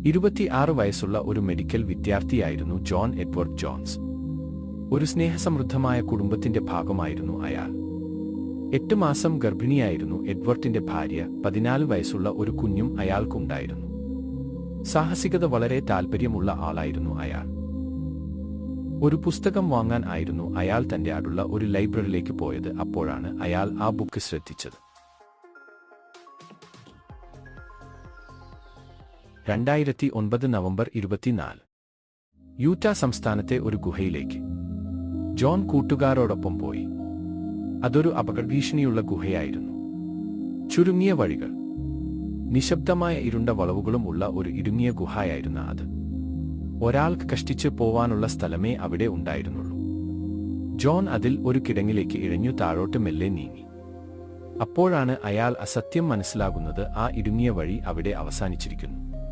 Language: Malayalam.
26 വയസ്സുള്ള ഒരു മെഡിക്കൽ വിദ്യാർത്ഥിയായിരുന്നു ജോൺ എഡ്വേർഡ് ജോൺസ്. ഒരു സ്നേഹസമൃദ്ധമായ കുടുംബത്തിന്റെ ഭാഗമായിരുന്നു അയാൾ. 8 മാസം ഗർഭിണിയായിരുന്നു എഡ്വേർഡിന്റെ ഭാര്യ. 14 വയസ്സുള്ള ഒരു കുഞ്ഞും അയാൾക്കുണ്ടായിരുന്നു. സാഹസികത വളരെ താൽപ്പര്യമുള്ള ആളായിരുന്നു അയാൾ. ഒരു പുസ്തകം വാങ്ങാൻ ആയിരുന്നു അയാൾ തന്റെ അടുത്തുള്ള ഒരു ലൈബ്രറിയിലേക്ക് പോയത്. അപ്പോഴാണ് അയാൾ ആ ബുക്ക് ശ്രദ്ധിച്ചത്. 2009 നവംബർ 24. യൂറ്റ സംസ്ഥാനത്തെ ഒരു ഗുഹയിലേക്ക് ജോൺ കൂട്ടുകാരോടൊപ്പം പോയി. അതൊരു അപകടഭീഷണിയുള്ള ഗുഹയായിരുന്നു. ചുരുങ്ങിയ വഴികൾ, നിശബ്ദമായ ഇരുണ്ട വളവുകളും ഉള്ള ഒരു ഇടുങ്ങിയ ഗുഹയായിരുന്നു അത്. ഒരാൾക്ക് കഷ്ടിച്ച് പോവാനുള്ള സ്ഥലമേ അവിടെ ഉണ്ടായിരുന്നുള്ളൂ. ജോൺ അതിൽ ഒരു കിടങ്ങിലേക്ക് ഇഴഞ്ഞു താഴോട്ട് മെല്ലെ നീങ്ങി. അപ്പോഴാണ് അയാൾ അസത്യം മനസ്സിലാകുന്നത്. ആ ഇടുങ്ങിയ വഴി അവിടെ അവസാനിച്ചിരിക്കുന്നു.